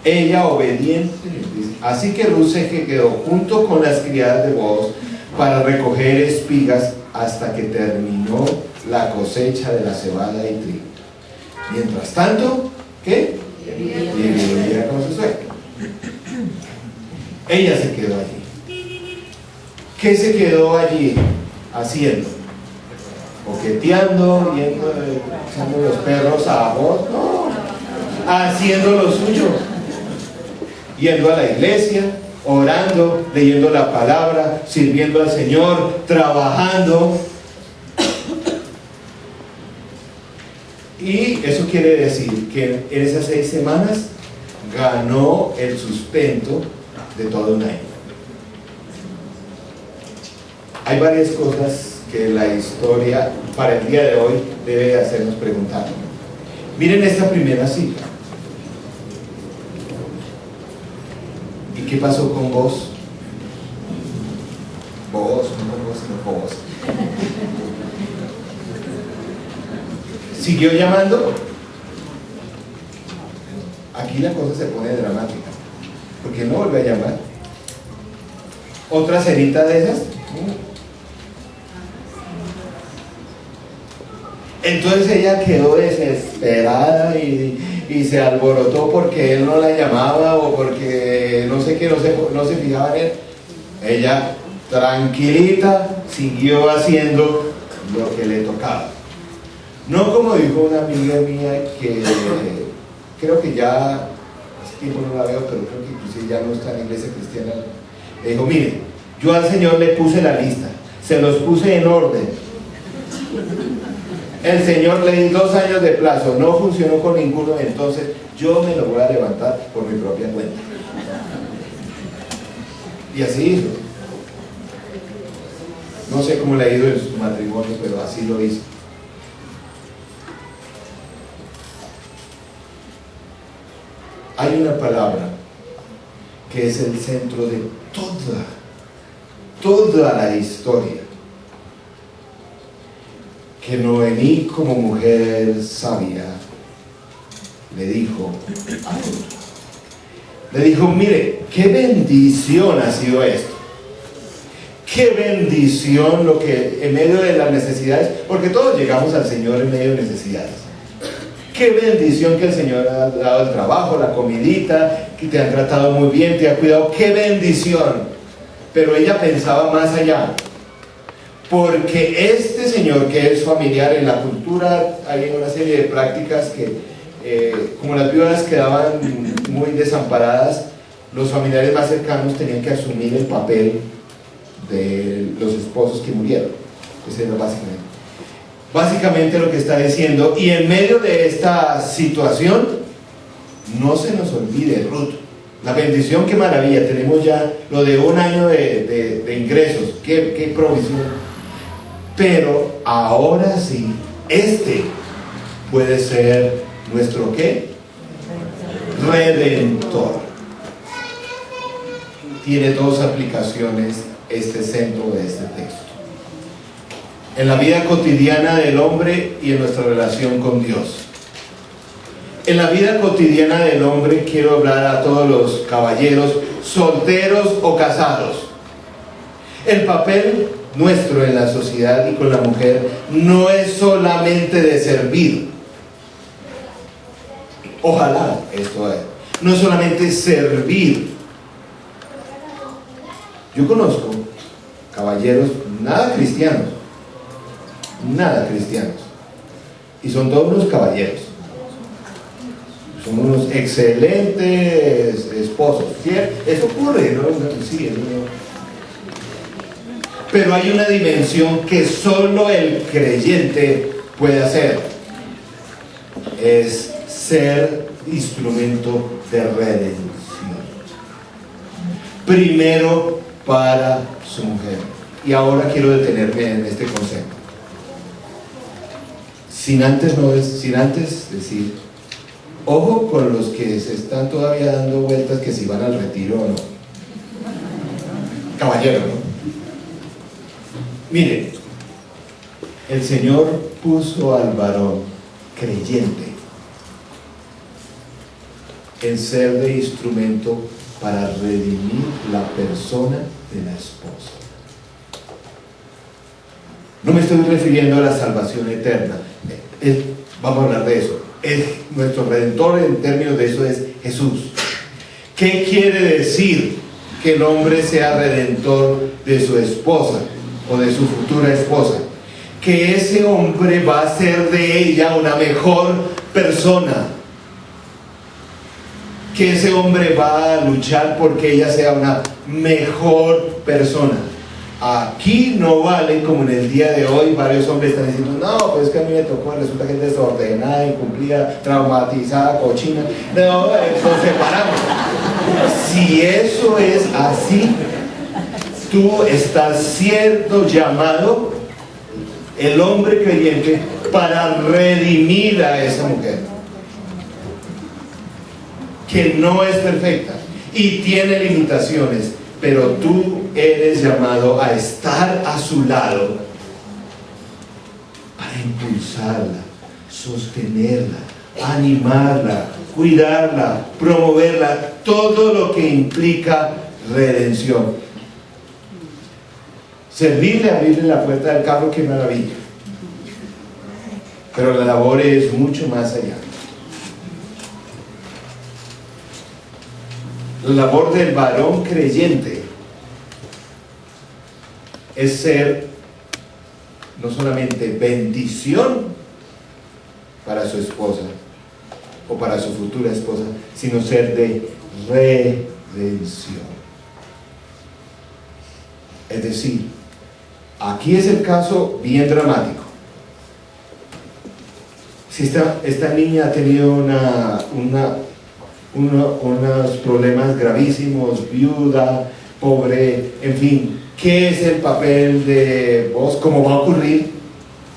Ella obedientemente. Así que Ruth se quedó junto con las criadas de Booz para recoger espigas hasta que terminó la cosecha de la cebada y trigo. Mientras tanto, ¿qué? Vivía con su suegra. Ella se quedó allí. ¿Qué se quedó allí haciendo? ¿Coqueteando, viendo, echando los perros a Booz? No, haciendo lo suyo. Yendo a la iglesia, orando, leyendo la palabra, sirviendo al Señor, trabajando. Y eso quiere decir que en esas 6 semanas ganó el sustento de todo un año. Hay varias cosas que la historia para el día de hoy debe hacernos preguntar. Miren esta primera cita. ¿Y qué pasó con vos? Vos, no vos, sino vos. ¿Siguió llamando? Aquí la cosa se pone dramática, porque no volvió a llamar. ¿Otra cerita de esas? Entonces ella quedó desesperada y se alborotó porque él no la llamaba o porque no sé qué, no se fijaba en él. Ella, tranquilita, siguió haciendo lo que le tocaba. No como dijo una amiga mía que creo que ya hace tiempo no la veo, pero creo que inclusive ya no está en la iglesia cristiana. Le dijo: mire, yo al Señor le puse la lista, se los puse en orden. El Señor le di 2 años de plazo, no funcionó con ninguno, entonces yo me lo voy a levantar por mi propia cuenta. Y así hizo. No sé cómo le ha ido en su matrimonio, pero así lo hizo. Hay una palabra que es el centro de toda la historia, que Noemí, como mujer sabia, le dijo a Ruth. Le dijo: mire, qué bendición ha sido esto. Qué bendición lo que en medio de las necesidades, porque todos llegamos al Señor en medio de necesidades. Qué bendición que el Señor ha dado el trabajo, la comidita, que te han tratado muy bien, te ha cuidado. Qué bendición. Pero ella pensaba más allá. Porque este señor, que es familiar en la cultura, hay una serie de prácticas que, como las viudas quedaban muy desamparadas, los familiares más cercanos tenían que asumir el papel de los esposos que murieron. Ese era básicamente lo que está diciendo. Y en medio de esta situación, no se nos olvide Ruth. La bendición, qué maravilla, tenemos ya lo de 1 año de ingresos, qué provisión. Pero ahora sí, puede ser nuestro ¿qué? Redentor. Tiene 2 aplicaciones este centro de este texto. En la vida cotidiana del hombre y en nuestra relación con Dios. En la vida cotidiana del hombre quiero hablar a todos los caballeros, solteros o casados. El papel nuestro en la sociedad y con la mujer no es solamente de servir. Ojalá esto es. No es solamente servir. Yo conozco caballeros nada cristianos, y son todos unos caballeros. Son unos excelentes esposos. ¿Sí? Eso ocurre, ¿no? Sí, pero hay una dimensión que solo el creyente puede hacer: es ser instrumento de redención. Primero para su mujer. Y ahora quiero detenerme en este concepto. Sin antes decir, ojo con los que se están todavía dando vueltas que si van al retiro o no. Caballero, ¿no? Mire, el Señor puso al varón creyente en ser de instrumento para redimir la persona de la esposa. No me estoy refiriendo a la salvación eterna. Vamos a hablar de eso. Nuestro Redentor en términos de eso es Jesús. ¿Qué quiere decir que el hombre sea redentor de su esposa o de su futura esposa? Que ese hombre va a hacer de ella una mejor persona. Que ese hombre va a luchar porque ella sea una mejor persona. Aquí no vale como en el día de hoy varios hombres están diciendo: no, pues es que a mí me tocó, resulta que es desordenada, incumplida, traumatizada, cochina. No, nos separamos. Si eso es así, tú estás siendo llamado, el hombre creyente, para redimir a esa mujer que no es perfecta y tiene limitaciones, pero tú eres llamado a estar a su lado para impulsarla, sostenerla, animarla, cuidarla, promoverla, todo lo que implica redención. Servirle, abrirle la puerta del carro, qué maravilla. Pero la labor es mucho más allá. La labor del varón creyente es ser no solamente bendición para su esposa o para su futura esposa, sino ser de redención. Es decir, aquí es el caso bien dramático. Si esta niña ha tenido unos problemas gravísimos, viuda, pobre, en fin, ¿qué es el papel de vos? ¿Cómo va a ocurrir?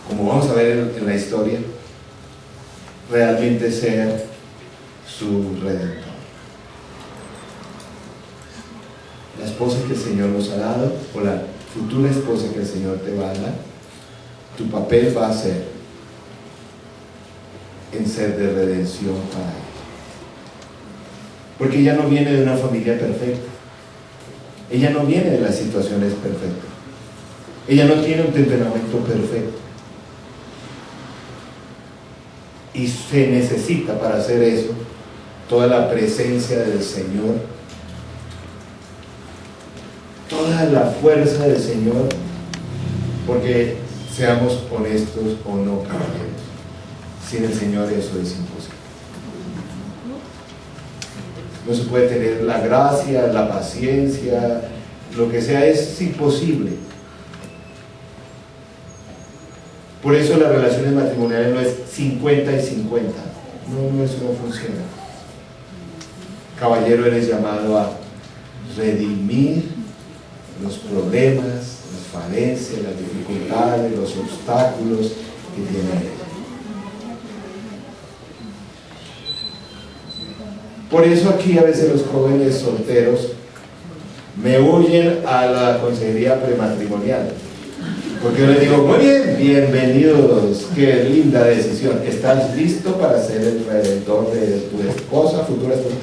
Como vamos a ver en la historia, realmente ser su redentor. La esposa que el Señor nos ha dado, o la futura esposa que el Señor te va a dar, tu papel va a ser en ser de redención para ella. Porque ella no viene de una familia perfecta. Ella no viene de las situaciones perfectas. Ella no tiene un temperamento perfecto. Y se necesita para hacer eso toda la presencia del Señor, toda la fuerza del Señor, porque seamos honestos o no, caballeros, sin el Señor eso es imposible. No se puede tener la gracia, la paciencia, lo que sea, es imposible. Por eso las relaciones matrimoniales no es 50 y 50. No, eso no funciona. Caballero, eres llamado a redimir los problemas, las falencias, las dificultades, los obstáculos que tiene ella. Por eso aquí a veces los jóvenes solteros me huyen a la consejería prematrimonial, porque yo les digo, muy bien, bienvenidos, qué linda decisión, ¿estás listo para ser el redentor de tu esposa, futura esposa?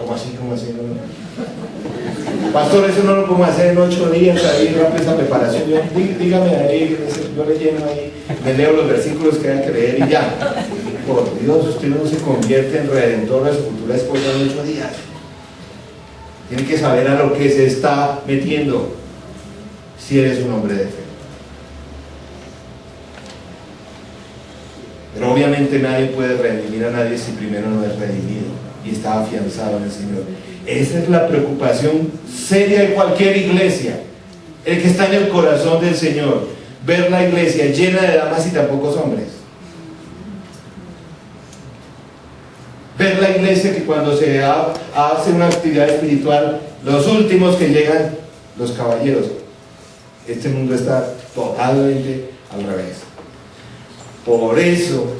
¿Cómo así? ¿Cómo así? No. Pastor, eso no lo podemos hacer en 8 días, ahí rápido esa preparación. Dígame ahí, yo le lleno ahí, me leo los versículos que hay que leer y ya. Por Dios, usted no se convierte en redentor de su futura esposa en 8 días. Tiene que saber a lo que se está metiendo si eres un hombre de fe. Pero obviamente nadie puede redimir a nadie si primero no es redimido y está afianzado en el Señor. Esa es la preocupación seria de cualquier iglesia, el que está en el corazón del Señor, ver la iglesia llena de damas y tan pocos hombres. Ver la iglesia que cuando se hace una actividad espiritual, los últimos que llegan, los caballeros. Este mundo está totalmente al revés. Por eso,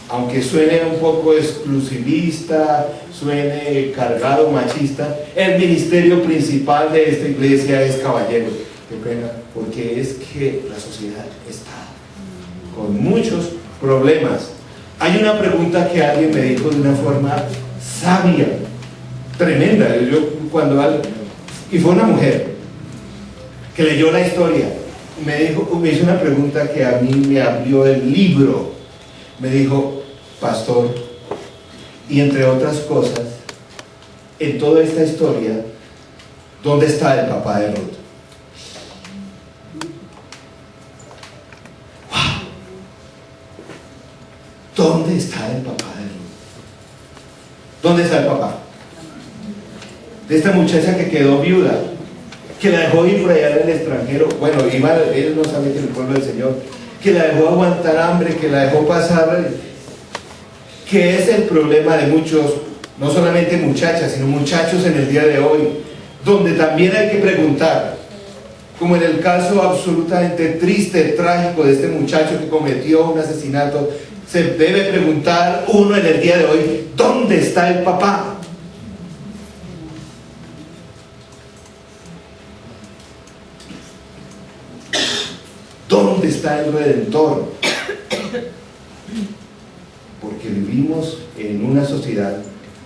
aunque suene un poco exclusivista, suene cargado machista, el ministerio principal de esta iglesia es caballeros. Qué pena, porque es que la sociedad está con muchos problemas. Hay una pregunta que alguien me dijo de una forma sabia, tremenda. Y fue una mujer que leyó la historia. Me hizo una pregunta que a mí me abrió el libro. Me dijo, pastor, y entre otras cosas, en toda esta historia, ¿dónde está el papá de Ruth? ¿Dónde está el papá de Ruth? ¿Dónde está el papá? De esta muchacha que quedó viuda, que la dejó ir por allá en el extranjero. Bueno, él no sabe que en el pueblo del Señor, que la dejó aguantar hambre, que la dejó pasar, que es el problema de muchos, no solamente muchachas, sino muchachos en el día de hoy, donde también hay que preguntar, como en el caso absolutamente triste, trágico de este muchacho que cometió un asesinato. Se debe preguntar uno en el día de hoy, ¿dónde está el papá? ¿Dónde está el Redentor? vivimos en una sociedad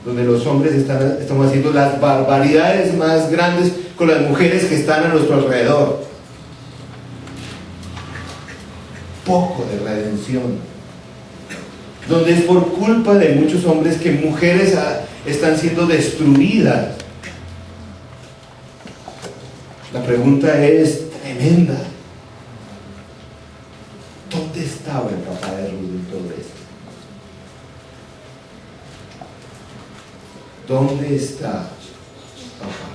donde los hombres estamos haciendo las barbaridades más grandes con las mujeres que están a nuestro alrededor. Poco de redención. Donde es por culpa de muchos hombres que mujeres están siendo destruidas. La pregunta es tremenda. ¿Dónde estaba el papá de Ruth en todo esto? ¿Dónde está papá?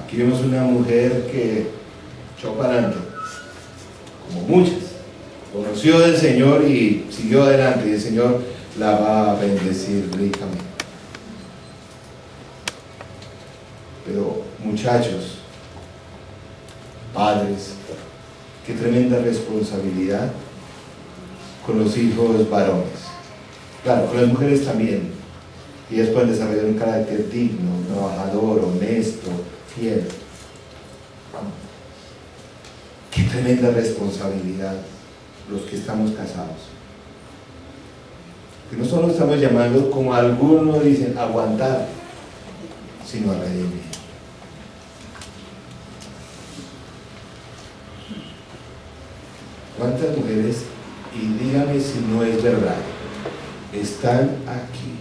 Aquí vemos una mujer que echó para adelante, como muchas. Conoció del Señor y siguió adelante, y el Señor la va a bendecir ricamente. Pero muchachos, padres, qué tremenda responsabilidad con los hijos varones. Claro, con las mujeres también. Ellas pueden desarrollar un carácter digno, trabajador, honesto, fiel. Qué tremenda responsabilidad los que estamos casados. Que no solo estamos llamando, como algunos dicen, a aguantar, sino a redimir. ¿Cuántas mujeres, y dígame si no es verdad, están aquí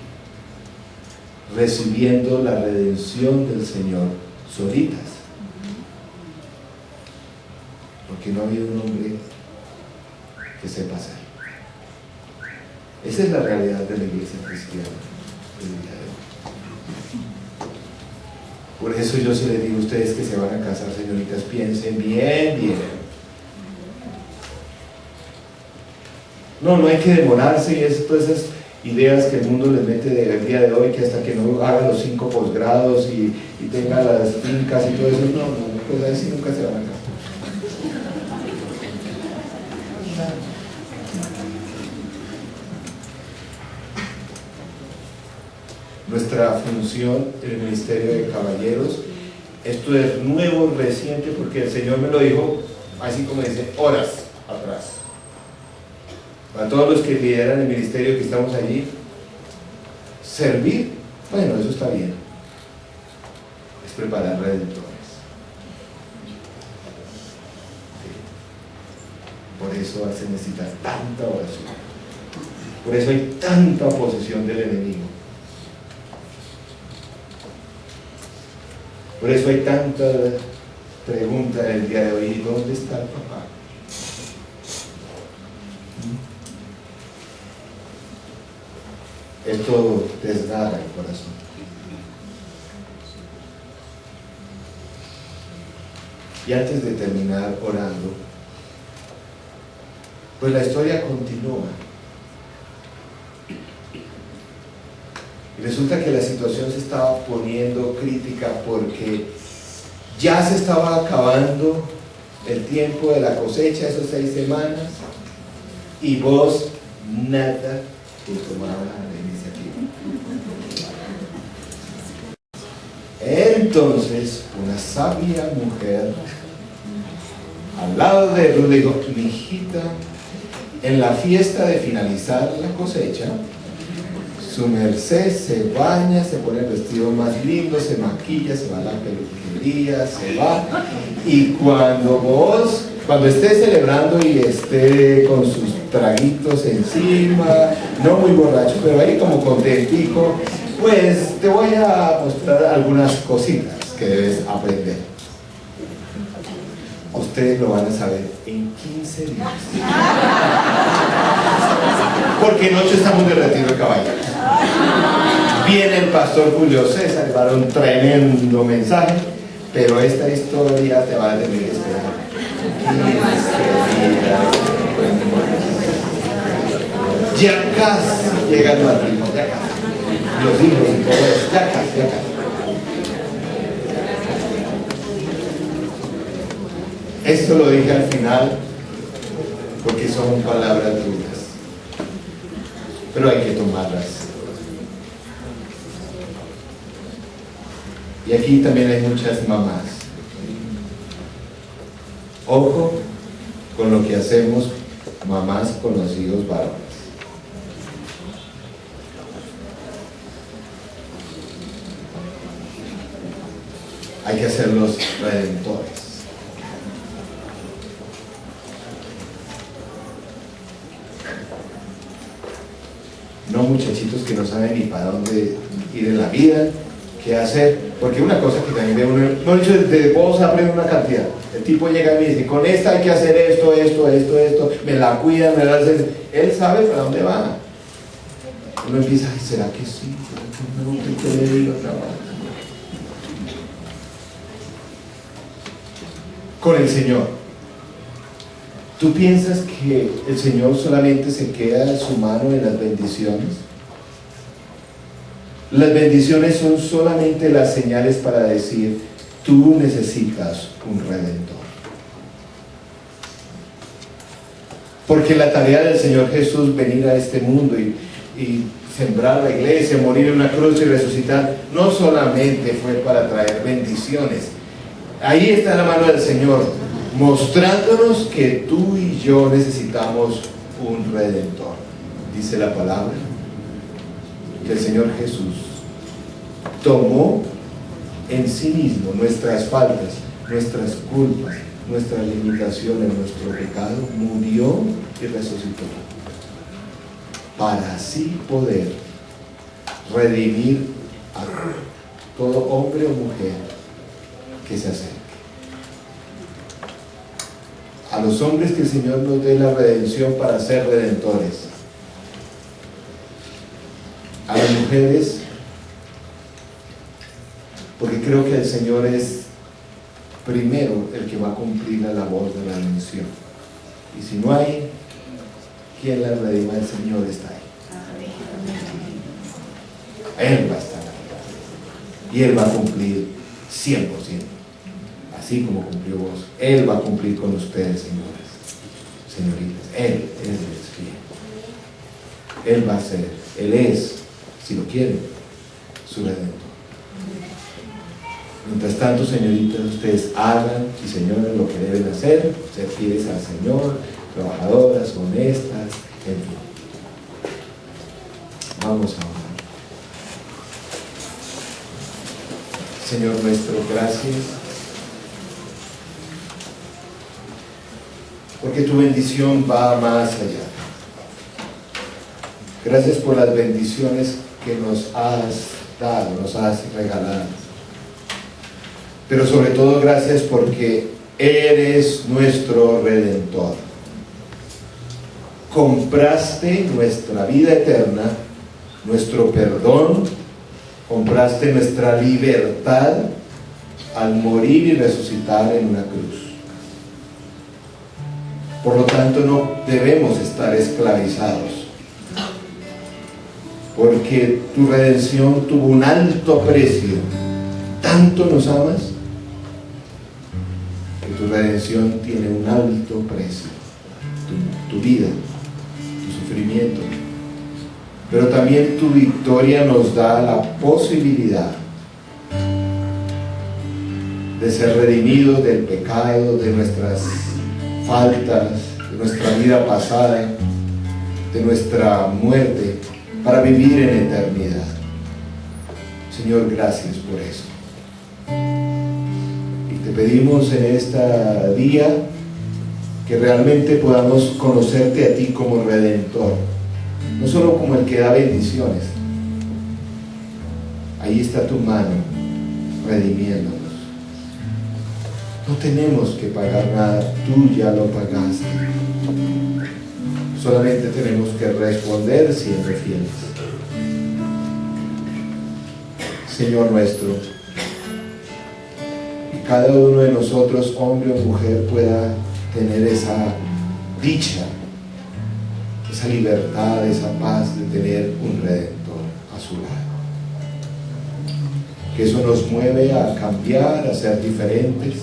recibiendo la redención del Señor solitas? Porque no ha habido un hombre que sepa hacer. Esa es la realidad de la iglesia cristiana del día de hoy. Por eso yo sí les digo a ustedes que se van a casar, señoritas, piensen bien. No hay que demorarse, y todas esas ideas que el mundo les mete del día de hoy, que hasta que no haga los 5 posgrados y tenga las fincas y todo eso, pues ahí sí nunca se van a casar. Nuestra función en el ministerio de caballeros, esto es nuevo, reciente, porque el Señor me lo dijo, así como dice, horas atrás. Para todos los que lideran el ministerio, que estamos allí, servir, bueno, eso está bien, es preparar redentores. Por eso se necesita tanta oración, por eso hay tanta oposición del enemigo, por eso hay tanta pregunta el día de hoy: ¿dónde está el papá? Esto desgarra el corazón. Y antes de terminar orando, pues la historia continúa. Y resulta que la situación se estaba poniendo crítica porque ya se estaba acabando el tiempo de la cosecha, esos 6 semanas, y vos nada que tomaba la iniciativa. Entonces, una sabia mujer al lado de Ruth le dijo: mi hijita, en la fiesta de finalizar la cosecha, su merced se baña, se pone el vestido más lindo, se maquilla, se va a la peluquería, se va, y cuando esté celebrando y esté con sus traguitos encima, no muy borracho, pero ahí como contentico, pues te voy a mostrar algunas cositas que debes aprender. Ustedes lo van a saber en 15 días. Porque en 8 estamos de retiro de caballeros. Viene el pastor Julio César, va a dar un tremendo mensaje, pero esta historia te va a tener que esperar 15 días. Ya casi llega el matrimonio, ya casi. Los hijos y todo eso, ya casi. Esto lo dije al final porque son palabras duras, pero hay que tomarlas. Y aquí también hay muchas mamás Ojo con lo que hacemos mamás con los hijos varones. Hay que hacerlos redentores. No muchachitos que no saben ni para dónde ir en la vida, qué hacer, porque una cosa que también veo, no dicho, desde vos aprende una cantidad. El tipo llega y me dice, con esta hay que hacer esto, me la cuidan, me la hacen. Él sabe para dónde va. Uno empieza, ay, ¿será que sí? ¿Será que no? ¿Qué le digo? Con el Señor. ¿Tú piensas que el Señor solamente se queda su mano en las bendiciones? Las bendiciones son solamente las señales para decir, tú necesitas un Redentor. Porque la tarea del Señor Jesús, venir a este mundo y sembrar la iglesia, morir en una cruz y resucitar, no solamente fue para traer bendiciones. Ahí está la mano del Señor, mostrándonos que tú y yo necesitamos un Redentor. Dice la palabra que el Señor Jesús tomó en sí mismo nuestras faltas, nuestras culpas, nuestras limitaciones, nuestro pecado, murió y resucitó para así poder redimir a todo hombre o mujer que se acerque. A los hombres que el Señor nos dé la redención para ser redentores. A las mujeres, porque creo que el Señor es primero el que va a cumplir la labor de la redención. Y si no hay quien la redima, el Señor está ahí. Él va a estar ahí. Y Él va a cumplir 100%. Así como cumplió vos. Él va a cumplir con ustedes, señores, señoritas. Él es fiel. Él va a ser, Él es, si lo quieren, su Redentor. Mientras tanto, señoritas, ustedes hagan, y señores, lo que deben hacer, ser fieles al Señor, trabajadoras, honestas, en fin. Vamos a orar. Señor nuestro, gracias, porque tu bendición va más allá. Gracias por las bendiciones que nos has dado, nos has regalado. Pero sobre todo gracias porque eres nuestro Redentor. Compraste nuestra vida eterna, nuestro perdón, compraste nuestra libertad al morir y resucitar en una cruz. Por lo tanto, no debemos estar esclavizados, porque tu redención tuvo un alto precio. Tanto nos amas que tu redención tiene un alto precio. Tu vida, tu sufrimiento, pero también tu victoria nos da la posibilidad de ser redimidos del pecado, de nuestras faltas, de nuestra vida pasada, de nuestra muerte, para vivir en eternidad. Señor, gracias por eso. Y te pedimos en este día que realmente podamos conocerte a ti como Redentor, no solo como el que da bendiciones. Ahí está tu mano redimiéndonos. No tenemos que pagar nada, tú ya lo pagaste. Solamente tenemos que responder siendo fieles. Señor nuestro, que cada uno de nosotros, hombre o mujer, pueda tener esa dicha, esa libertad, esa paz de tener un Redentor a su lado. Que eso nos mueve a cambiar, a ser diferentes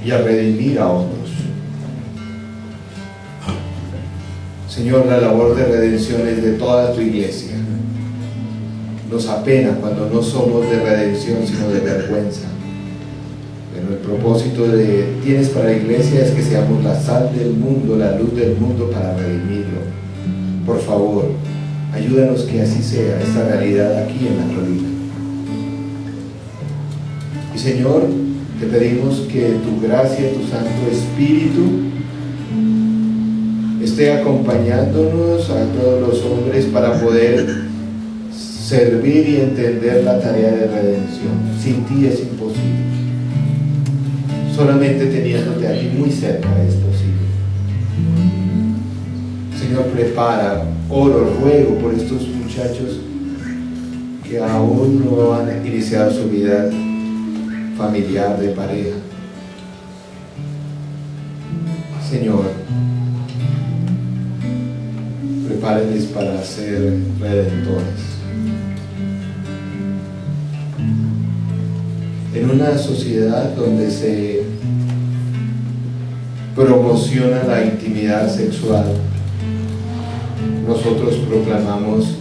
y a redimir a otros. Señor, la labor de redención es de toda tu iglesia. Nos apena cuando no somos de redención, sino de vergüenza. Pero el propósito de tienes para la iglesia es que seamos la sal del mundo, la luz del mundo para redimirlo. Por favor, ayúdanos que así sea esta realidad aquí en la colina. Y Señor, te pedimos que tu gracia, tu Santo Espíritu esté acompañándonos a todos los hombres para poder servir y entender la tarea de redención. Sin ti es imposible. Solamente teniéndote aquí muy cerca es posible. Señor, prepara, oro, ruego por estos muchachos que aún no han iniciado su vida familiar, de pareja. Señor, prepárenles para ser redentores. En una sociedad donde se promociona la intimidad sexual, nosotros proclamamos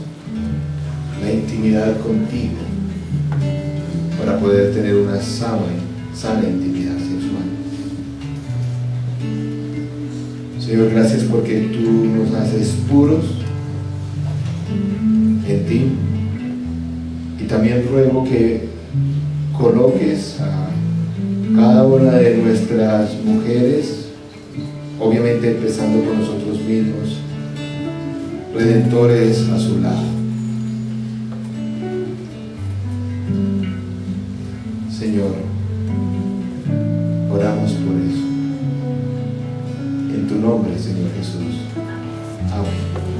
la intimidad contigo para poder tener una sana intimidad sexual. Señor, gracias porque tú nos haces puros en ti, y también ruego que coloques a cada una de nuestras mujeres, obviamente empezando por nosotros mismos, redentores a su lado. Señor, oramos por eso. En tu nombre, Señor Jesús. Amén.